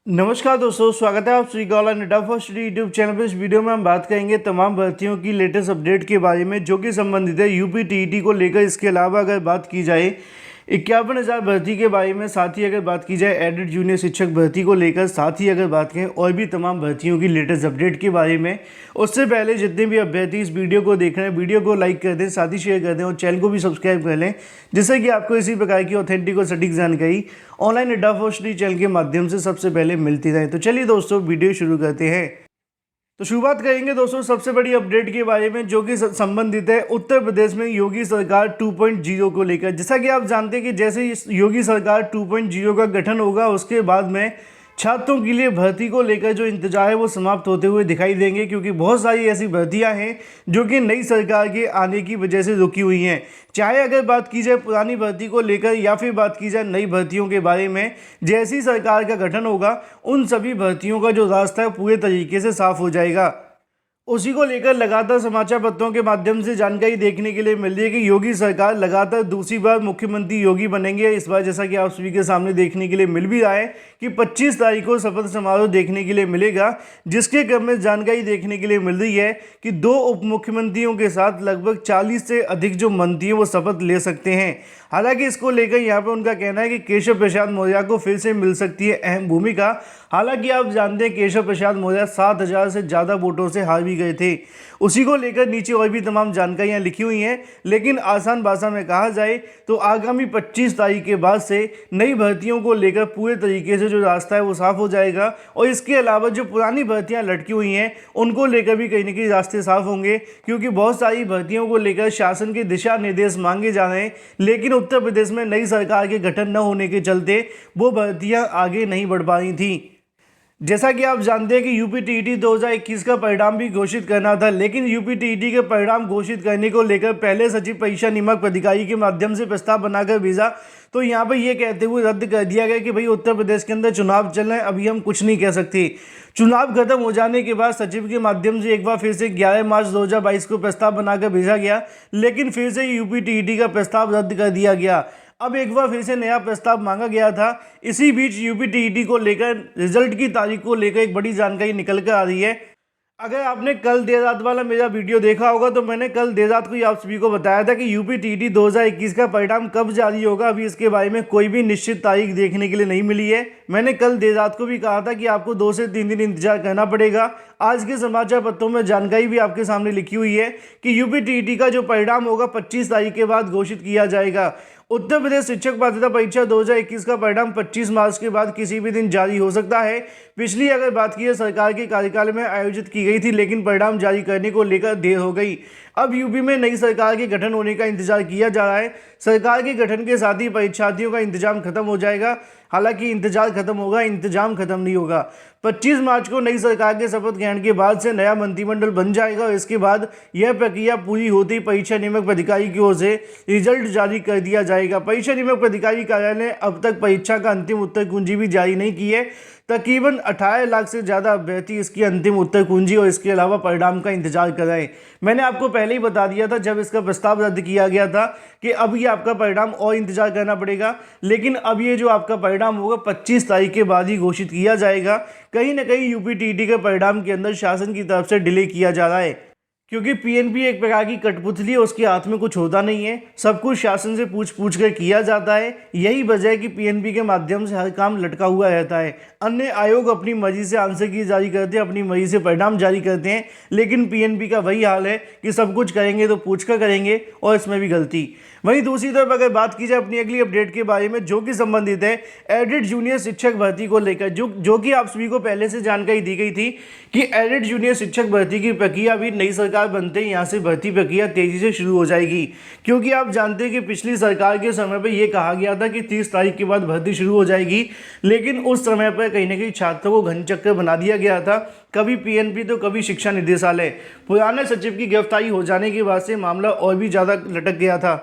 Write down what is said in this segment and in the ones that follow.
नमस्कार दोस्तों, स्वागत है आप सभी का ऑनलाइन अड्डा फॉर स्टडी यूट्यूब चैनल पर। इस वीडियो में हम बात करेंगे तमाम भर्तियों की लेटेस्ट अपडेट के बारे में जो कि संबंधित है यूपी टीईटी को लेकर। इसके अलावा अगर बात की जाए 51,000 भर्ती के बारे में, साथ ही अगर बात की जाए एडेड जूनियर शिक्षक भर्ती को लेकर, साथ ही अगर बात करें और भी तमाम भर्तियों की लेटेस्ट अपडेट के बारे में। उससे पहले जितने भी अभ्यर्थी इस वीडियो को देख रहे हैं, वीडियो को लाइक कर दें, साथ ही शेयर कर दें और चैनल को भी सब्सक्राइब कर लें, जिससे कि आपको इसी प्रकार की ऑथेंटिक और सटीक जानकारी ऑनलाइन अड्डा फॉर स्टडी चैनल के माध्यम से सबसे पहले मिलती रहे। तो चलिए दोस्तों, वीडियो शुरू करते हैं। तो शुरुआत करेंगे दोस्तों सबसे बड़ी अपडेट के बारे में जो कि संबंधित है उत्तर प्रदेश में योगी सरकार 2.0 को लेकर। जैसा कि आप जानते हैं कि जैसे इस योगी सरकार 2.0 का गठन होगा, उसके बाद में छात्रों के लिए भर्ती को लेकर जो इंतजार है वो समाप्त होते हुए दिखाई देंगे, क्योंकि बहुत सारी ऐसी भर्तियां हैं जो कि नई सरकार के आने की वजह से रुकी हुई हैं। चाहे अगर बात की जाए पुरानी भर्ती को लेकर या फिर बात की जाए नई भर्तियों के बारे में, जैसी सरकार का गठन होगा उन सभी भर्तियों का जो रास्ता है पूरे तरीके से साफ हो जाएगा। उसी को लेकर लगातार समाचार पत्रों के माध्यम से जानकारी देखने के लिए मिल रही है कि योगी सरकार लगातार दूसरी बार मुख्यमंत्री योगी बनेंगे। इस बार जैसा कि आप सभी के सामने देखने के लिए मिल भी रहा है कि 25 तारीख को शपथ समारोह देखने के लिए मिलेगा, जिसके क्रम में जानकारी देखने के लिए मिल रही है कि 2 उप मुख्यमंत्रियों के साथ लगभग 40 से अधिक जो मंत्री हैं वो शपथ ले सकते हैं। हालांकि इसको लेकर यहाँ पर उनका कहना है कि केशव प्रसाद मौर्य को फिर से मिल सकती है अहम भूमिका। हालांकि आप जानते हैं केशव प्रसाद मौर्य 7,000 से ज़्यादा वोटों से हार भी गए थे। उसी को लेकर नीचे और भी तमाम जानकारियां लिखी हुई हैं, लेकिन आसान भाषा में कहा जाए तो आगामी 25 तारीख के बाद से नई भर्तियों को लेकर पूरे तरीके से जो रास्ता है वो साफ हो जाएगा। और इसके अलावा जो पुरानी भर्तियां लटकी हुई हैं उनको लेकर भी कहीं ना कहीं रास्ते साफ होंगे, क्योंकि बहुत सारी भर्तियों को लेकर शासन के दिशा निर्देश मांगे जा रहे हैं, लेकिन उत्तर प्रदेश में नई सरकार के गठन न होने के चलते वो भर्तियां आगे नहीं बढ़ पा रही थी। जैसा कि आप जानते हैं कि यूपी टीईटी 2021 का परिणाम भी घोषित करना था, लेकिन यूपी टीईटी के परिणाम घोषित करने को लेकर पहले सचिव परीक्षा नियामक अधिकारी के माध्यम से प्रस्ताव बनाकर भेजा, तो यहाँ पर यह कहते हुए रद्द कर दिया गया कि भाई उत्तर प्रदेश के अंदर चुनाव चल रहे हैं, अभी हम कुछ नहीं कह सकते। चुनाव खत्म हो जाने के बाद सचिव के माध्यम से एक बार फिर से 11 मार्च 2022 को प्रस्ताव बनाकर भेजा गया, लेकिन फिर से यूपी टीईटी का प्रस्ताव रद्द कर दिया गया। अब एक बार फिर से नया प्रस्ताव मांगा गया था। इसी बीच यूपी टीईटी को लेकर रिजल्ट की तारीख को लेकर एक बड़ी जानकारी निकल कर आ रही है। अगर आपने कल देर रात वाला मेरा वीडियो देखा होगा तो मैंने कल देर रात को ही आप सभी को बताया था कि यूपी टीईटी 2021 का परिणाम कब जारी होगा। अभी इसके बारे में कोई भी निश्चित तारीख देखने के लिए नहीं मिली है। मैंने कल देर रात को भी कहा था कि आपको 2 से 3 दिन इंतजार करना पड़ेगा। आज के समाचार पत्रों में जानकारी भी आपके सामने लिखी हुई है कि यूपी टीईटी का जो परिणाम होगा 25 तारीख के बाद घोषित किया जाएगा। उत्तर प्रदेश शिक्षक पात्रता परीक्षा 2021 का परिणाम 25 मार्च के बाद किसी भी दिन जारी हो सकता है। पिछली अगर बात की है सरकार के कार्यकाल में आयोजित की गई थी, लेकिन परिणाम जारी करने को लेकर देर हो गई। अब यूपी में नई सरकार के गठन होने का इंतजार किया जा रहा है। सरकार के गठन के साथ ही परीक्षार्थियों का इंतजाम खत्म हो जाएगा। हालांकि इंतजार खत्म होगा, इंतजाम खत्म नहीं होगा। 25 मार्च को नई सरकार के शपथ ग्रहण के बाद से नया मंत्रिमंडल बन जाएगा और इसके बाद यह प्रक्रिया पूरी होती परीक्षा नियामक प्राधिकारी की ओर से रिजल्ट जारी कर दिया जाएगा। परीक्षा नियामक प्राधिकारी कार्यालय ने अब तक परीक्षा का अंतिम उत्तर कुंजी भी जारी नहीं की है। तकरीबन 18 लाख से ज़्यादा अभ्यर्थी इसकी अंतिम उत्तर कुंजी और इसके अलावा परिणाम का इंतजार कर रहे हैं। मैंने आपको पहले ही बता दिया था जब इसका प्रस्ताव रद्द किया गया था कि अब ये आपका परिणाम और इंतजार करना पड़ेगा, लेकिन अब ये जो आपका परिणाम होगा 25 तारीख के बाद ही घोषित किया जाएगा। कहीं ना कहीं यूपी टीईटी के परिणाम के अंदर शासन की तरफ से डिले किया जा रहा है, क्योंकि पीएनबी एक प्रकार की कठपुतली है, उसके हाथ में कुछ होता नहीं है। सब कुछ शासन से पूछ पूछ कर किया जाता है। यही वजह है कि पीएनबी के माध्यम से हर काम लटका हुआ रहता है। अन्य आयोग अपनी मर्जी से आंसर की जारी करते हैं, अपनी मर्जी से परिणाम जारी करते हैं, लेकिन पीएनबी का वही हाल है कि सब कुछ करेंगे तो पूछ कर करेंगे और इसमें भी गलती। वहीं दूसरी तरफ अगर बात की जाए अपनी अगली अपडेट के बारे में जो कि संबंधित है एडेड जूनियर शिक्षक भर्ती को लेकर, जो कि आप सभी को पहले से जानकारी दी गई थी कि एडेड जूनियर शिक्षक भर्ती की प्रक्रिया भी नई सरकार बनते ही यहाँ से भर्ती प्रक्रिया तेजी से शुरू हो जाएगी। क्योंकि आप जानते हैं कि पिछली सरकार के समय पर यह कहा गया था कि 30 तारीख के बाद भर्ती शुरू हो जाएगी, लेकिन उस समय पर कहीं ना कहीं छात्रों को घन चक्कर बना दिया गया था। कभी पीएनबी तो कभी शिक्षा निदेशालय। पुराने सचिव की गिरफ्तारी हो जाने के बाद से मामला और भी ज़्यादा लटक गया था।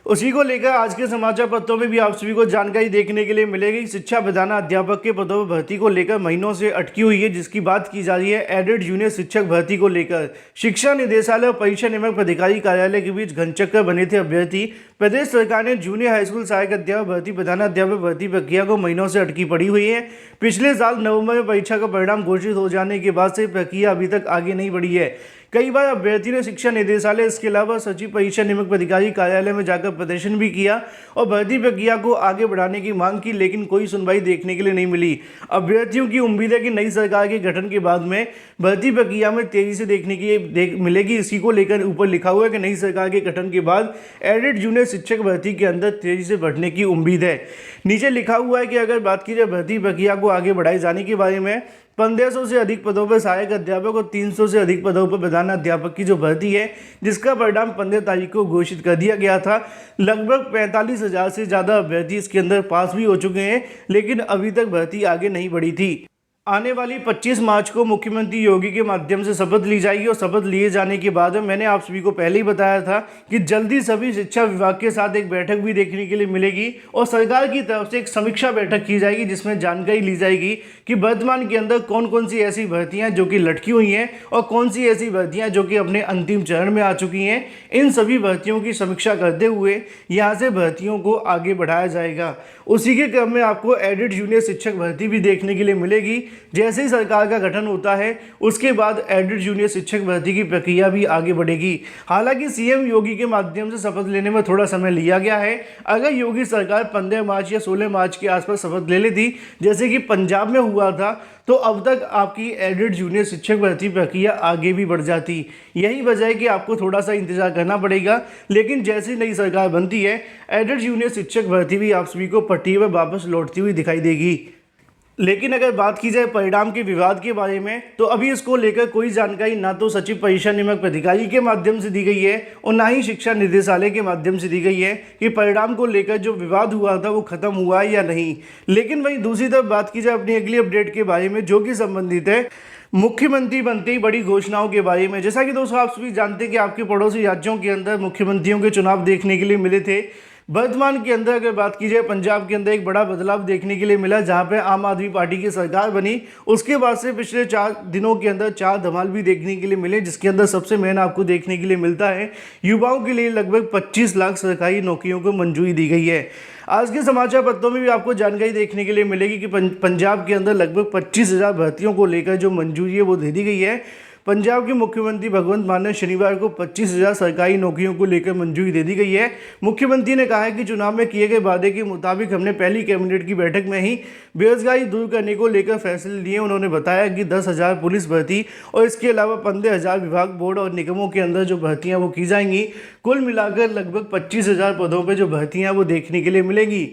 उसी को लेकर आज के समाचार पत्रों में भी आप सभी को जानकारी देखने के लिए मिलेगी। शिक्षा प्रधानाध्यापक के पदों पर भर्ती को लेकर महीनों से अटकी हुई है, जिसकी बात की जा रही है एडेड जूनियर शिक्षक भर्ती को लेकर। शिक्षा निदेशालय और परीक्षा नियामक प्राधिकारी कार्यालय के बीच घनचक्कर बने थे अभ्यर्थी। प्रदेश सरकार ने जूनियर हाई स्कूल सहायक अध्यापक भर्ती, प्रधानाध्यापक भर्ती प्रक्रिया को महीनों से अटकी पड़ी हुई है। पिछले साल नवंबर में परीक्षा का परिणाम घोषित हो जाने के बाद से प्रक्रिया अभी तक आगे नहीं बढ़ी है। कई बार अभ्यर्थी ने शिक्षा निदेशालय, इसके अलावा सचिव परीक्षा नियामक प्राधिकारी कार्यालय में जाकर प्रदर्शन भी किया और भर्ती प्रक्रिया को आगे बढ़ाने की मांग की, लेकिन कोई सुनवाई देखने के लिए नहीं मिली। अभ्यर्थियों की उम्मीद है कि नई सरकार के गठन के बाद में भर्ती प्रक्रिया में तेजी से देखने की मिलेगी। इसी को लेकर ऊपर लिखा हुआ है कि नई सरकार के गठन के बाद एडेड जूनियर शिक्षक भर्ती के अंदर तेजी से बढ़ने की उम्मीद है। नीचे लिखा हुआ है कि अगर बात की जाए भर्ती प्रक्रिया को आगे बढ़ाए जाने के बारे में, 1500 से अधिक पदों पर सहायक अध्यापक और 300 से अधिक पदों पर प्रधानाध्यापक की जो भर्ती है, जिसका परिणाम 15 तारीख को घोषित कर दिया गया था। लगभग 45,000 से ज़्यादा अभ्यर्थी इसके अंदर पास भी हो चुके हैं, लेकिन अभी तक भर्ती आगे नहीं बढ़ी थी। आने वाली 25 मार्च को मुख्यमंत्री योगी के माध्यम से शपथ ली जाएगी और शपथ लिए जाने के बाद मैंने आप सभी को पहले ही बताया था कि जल्दी सभी शिक्षा विभाग के साथ एक बैठक भी देखने के लिए मिलेगी और सरकार की तरफ से एक समीक्षा बैठक की जाएगी, जिसमें जानकारी ली जाएगी कि वर्तमान के अंदर कौन कौन सी ऐसी भर्तियां जो कि लटकी हुई हैं और कौन सी ऐसी भर्तियां जो कि अपने अंतिम चरण में आ चुकी हैं। इन सभी भर्तियों की समीक्षा करते हुए यहाँ से भर्तियों को आगे बढ़ाया जाएगा। उसी के क्रम में आपको एडेड जूनियर शिक्षक भर्ती भी देखने के लिए मिलेगी। जैसे ही सरकार का गठन होता है, उसके बाद एडेड जूनियर शिक्षक भर्ती की प्रक्रिया भी आगे बढ़ेगी। हालांकि सीएम योगी के माध्यम से शपथ लेने में थोड़ा समय लिया गया है। अगर योगी सरकार 15 मार्च या 16 मार्च के आसपास शपथ ले लेती, जैसे कि पंजाब में हुआ था, तो अब तक आपकी एडेड जूनियर शिक्षक भर्ती प्रक्रिया आगे भी बढ़ जाती। यही वजह है कि आपको थोड़ा सा इंतजार करना पड़ेगा, लेकिन जैसे नई सरकार बनती है, एडेड जूनियर शिक्षक भर्ती भी आप सभी को पट्टी पर वापस लौटती हुई दिखाई देगी। लेकिन अगर बात की जाए परिणाम के विवाद के बारे में, तो अभी इसको लेकर कोई जानकारी ना तो सचिव परीक्षा नियामक प्राधिकारी के माध्यम से दी गई है और ना ही शिक्षा निदेशालय के माध्यम से दी गई है कि परिणाम को लेकर जो विवाद हुआ था वो खत्म हुआ है या नहीं। लेकिन वहीं दूसरी तरफ बात की जाए अपनी अगली अपडेट के बारे में, जो कि संबंधित है मुख्यमंत्री बनते ही बड़ी घोषणाओं के बारे में। जैसा कि दोस्तों आप सभी जानते हैं कि आपके पड़ोसी राज्यों के अंदर मुख्यमंत्रियों के चुनाव देखने के लिए मिले थे। वर्तमान के अंदर अगर बात की जाए, पंजाब के अंदर एक बड़ा बदलाव देखने के लिए मिला, जहां पे आम आदमी पार्टी की सरकार बनी। उसके बाद से पिछले 4 दिनों के अंदर 4 धमाल भी देखने के लिए मिले, जिसके अंदर सबसे मेन आपको देखने के लिए मिलता है युवाओं के लिए लगभग 25 लाख सरकारी नौकरियों को मंजूरी दी गई है। आज के समाचार पत्रों में भी आपको जानकारी देखने के लिए मिलेगी कि पंजाब के अंदर लगभग 25,000 भर्तियों को लेकर जो मंजूरी है वो दे दी गई है। पंजाब के मुख्यमंत्री भगवंत मान ने शनिवार को 25,000 सरकारी नौकरियों को लेकर मंजूरी दे दी गई है। मुख्यमंत्री ने कहा है कि चुनाव में किए गए वादे के मुताबिक हमने पहली कैबिनेट की बैठक में ही बेरोजगारी दूर करने को लेकर फैसले लिए। उन्होंने बताया कि 10,000 पुलिस भर्ती और इसके अलावा 15,000 विभाग, बोर्ड और निगमों के अंदर जो भर्तियाँ वो की जाएंगी। कुल मिलाकर लगभग 25,000 पदों पर जो भर्तियाँ वो देखने के लिए मिलेगी।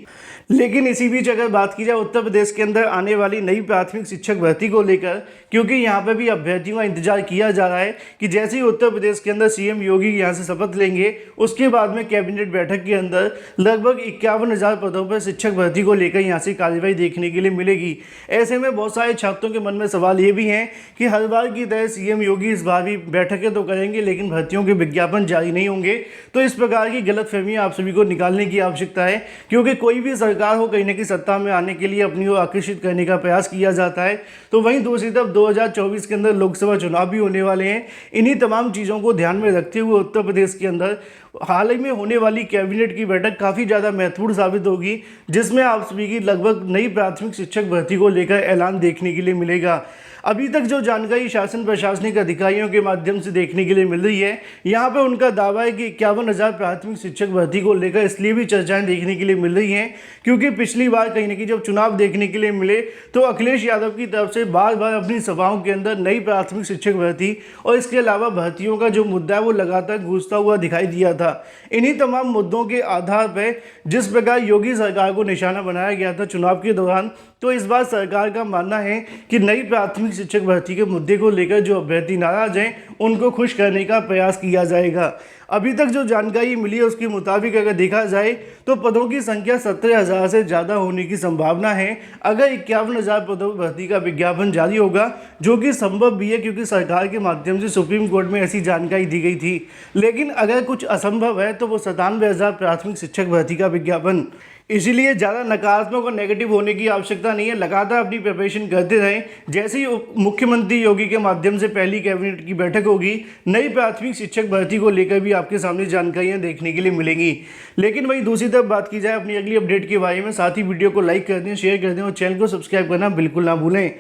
लेकिन इसी बीच अगर बात की जाए उत्तर प्रदेश के अंदर आने वाली नई प्राथमिक शिक्षक भर्ती को लेकर, क्योंकि यहाँ पर भी अभ्यर्थियों का इंतजार किया जा रहा है कि जैसे ही उत्तर प्रदेश के अंदर सीएम योगी यहाँ से शपथ लेंगे, उसके बाद में कैबिनेट बैठक के अंदर लगभग 51,000 पदों पर शिक्षक भर्ती को लेकर यहाँ से कार्रवाई देखने के लिए मिलेगी। ऐसे में बहुत सारे छात्रों के मन में सवाल ये भी हैं कि हर बार की तरह सीएम योगी इस बार भी बैठकें तो करेंगे, लेकिन भर्तियों के विज्ञापन जारी नहीं होंगे। तो इस प्रकार की गलतफहमियां आप सभी को निकालने की आवश्यकता है, क्योंकि कोई भी सरकार हो, कहीं ना कहीं सत्ता में आने के लिए अपनी ओर आकर्षित करने का प्रयास किया जाता है। तो वहीं दूसरी तरफ 2024 के अंदर लोकसभा चुनाव भी होने वाले हैं। इन्हीं तमाम चीज़ों को ध्यान में रखते हुए उत्तर प्रदेश के अंदर हाल ही में होने वाली कैबिनेट की बैठक काफ़ी ज़्यादा महत्वपूर्ण साबित होगी, जिसमें आप सभी की लगभग नई प्राथमिक शिक्षक भर्ती को लेकर ऐलान देखने के लिए मिलेगा। अभी तक जो जानकारी शासन प्रशासनिक अधिकारियों के माध्यम से देखने के लिए मिल रही है, यहाँ पे उनका दावा है कि 51,000 प्राथमिक शिक्षक भर्ती को लेकर इसलिए भी चर्चाएं देखने के लिए मिल रही हैं, क्योंकि पिछली बार कहीं ना कहीं जब चुनाव देखने के लिए मिले तो अखिलेश यादव की तरफ से बार बार अपनी सभाओं के अंदर नई प्राथमिक शिक्षक भर्ती और इसके अलावा भर्तियों का जो मुद्दा है वो लगातार गूंजता हुआ दिखाई दिया था। इन्हीं तमाम मुद्दों के आधार पर जिस प्रकार योगी सरकार को निशाना बनाया गया था चुनाव के दौरान, तो इस बार सरकार का मानना है कि नई प्राथमिक शिक्षक भर्ती के मुद्दे को लेकर जो अभ्यर्थी नाराज हैं उनको खुश करने का प्रयास किया जाएगा। अभी तक जो जानकारी मिली है उसके मुताबिक अगर देखा जाए तो पदों की संख्या 17,000 से ज़्यादा होने की संभावना है अगर 51,000 पदों पर भर्ती का विज्ञापन जारी होगा, जो कि संभव भी है क्योंकि सरकार के माध्यम से सुप्रीम कोर्ट में ऐसी जानकारी दी गई थी। लेकिन अगर कुछ असंभव है तो वो 97,000 प्राथमिक शिक्षक भर्ती का विज्ञापन। इसीलिए ज़्यादा नकारात्मक और नेगेटिव होने की आवश्यकता नहीं है, लगातार अपनी प्रिपरेशन करते रहें। जैसे ही मुख्यमंत्री योगी के माध्यम से पहली कैबिनेट की बैठक होगी, नई प्राथमिक शिक्षक भर्ती को लेकर भी आपके सामने जानकारियां देखने के लिए मिलेंगी। लेकिन वही दूसरी तरफ बात की जाए अपनी अगली अपडेट के बारे में, साथ ही वीडियो को लाइक कर दें, शेयर कर दें और चैनल को सब्सक्राइब करना बिल्कुल ना भूलें।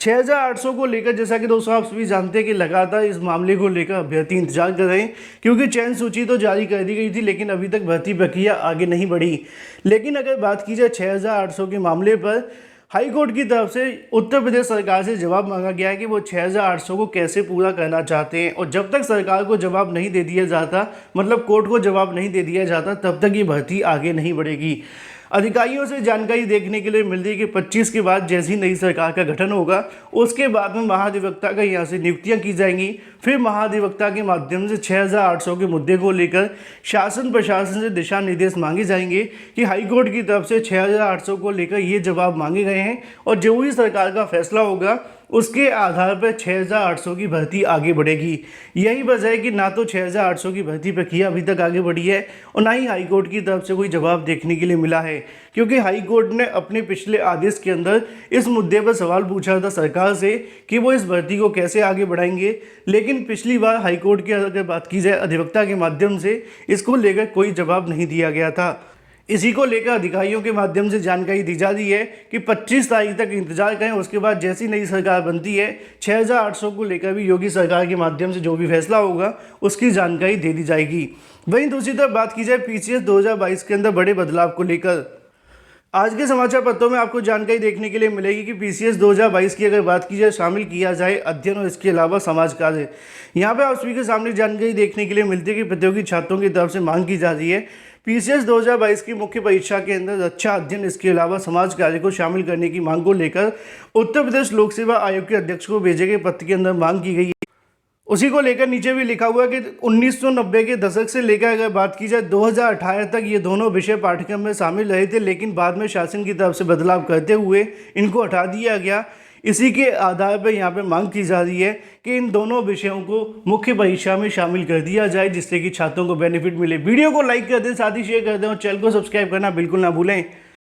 6,800 को लेकर जैसा कि दोस्तों आप सभी जानते हैं कि लगातार इस मामले को लेकर अभ्यर्थी इंतजार कर रहे हैं, क्योंकि चयन सूची तो जारी कर दी गई थी लेकिन अभी तक भर्ती प्रक्रिया आगे नहीं बढ़ी। लेकिन अगर बात की जाए 6,800 के मामले पर, हाई कोर्ट की तरफ से उत्तर प्रदेश सरकार से जवाब मांगा गया है कि वो 6,800 को कैसे पूरा करना चाहते हैं, और जब तक सरकार को जवाब नहीं दे दिया जाता, मतलब कोर्ट को जवाब नहीं दे दिया जाता, तब तक ये भर्ती आगे नहीं बढ़ेगी। अधिकारियों से जानकारी देखने के लिए मिल रही है कि 25 के बाद जैसी नई सरकार का गठन होगा, उसके बाद में महाधिवक्ता का यहाँ से नियुक्तियाँ की जाएंगी। फिर महाधिवक्ता के माध्यम से 6,800 के मुद्दे को लेकर शासन प्रशासन से दिशा निर्देश मांगे जाएंगे कि हाईकोर्ट की तरफ से 6,800 को लेकर ये जवाब मांगे गए हैं, और जो भी सरकार का फैसला होगा उसके आधार पर 6,800 की भर्ती आगे बढ़ेगी। यही वजह है कि ना तो 6,800 की भर्ती प्रक्रिया अभी तक आगे बढ़ी है और ना ही हाईकोर्ट की तरफ से कोई जवाब देखने के लिए मिला है, क्योंकि हाईकोर्ट ने अपने पिछले आदेश के अंदर इस मुद्दे पर सवाल पूछा था सरकार से कि वो इस भर्ती को कैसे आगे बढ़ाएंगे। लेकिन पिछली बार हाईकोर्ट की अगर बात की जाए अधिवक्ता के माध्यम से, इसको लेकर कोई जवाब नहीं दिया गया था। इसी को लेकर अधिकारियों के माध्यम से जानकारी दी जा रही है कि 25 तारीख तक इंतजार करें, उसके बाद जैसी नई सरकार बनती है 6,800 को लेकर भी योगी सरकार के माध्यम से जो भी फैसला होगा उसकी जानकारी दे दी जाएगी। वहीं दूसरी तरफ बात की जाए पीसीएस 2022 के अंदर बड़े बदलाव को लेकर, आज के समाचार पत्रों में आपको जानकारी देखने के लिए मिलेगी कि पीसीएस 2022 की अगर बात की जाए, शामिल किया जाए अध्ययन और इसके अलावा समाज कार्य। यहाँ पे आप सभी के सामने जानकारी देखने के लिए मिलती है कि प्रतियोगी छात्रों की तरफ से मांग की जा रही है पीसीएस 2022 की मुख्य परीक्षा के अंदर रक्षा अध्ययन इसके अलावा समाज कार्य को शामिल करने की मांग को लेकर उत्तर प्रदेश लोक सेवा आयोग के अध्यक्ष को भेजे गए पत्र के अंदर मांग की गई है। उसी को लेकर नीचे भी लिखा हुआ है कि 1990 के दशक से लेकर अगर बात की जाए 2018 तक ये दोनों विषय पाठ्यक्रम में शामिल रहे थे, लेकिन बाद में शासन की तरफ से बदलाव करते हुए इनको हटा दिया गया। इसी के आधार पर यहाँ पे मांग की जा रही है कि इन दोनों विषयों को मुख्य परीक्षा में शामिल कर दिया जाए, जिससे कि छात्रों को बेनिफिट मिले। वीडियो को लाइक कर दें, साथ ही शेयर कर दें और चैनल को सब्सक्राइब करना बिल्कुल ना भूलें।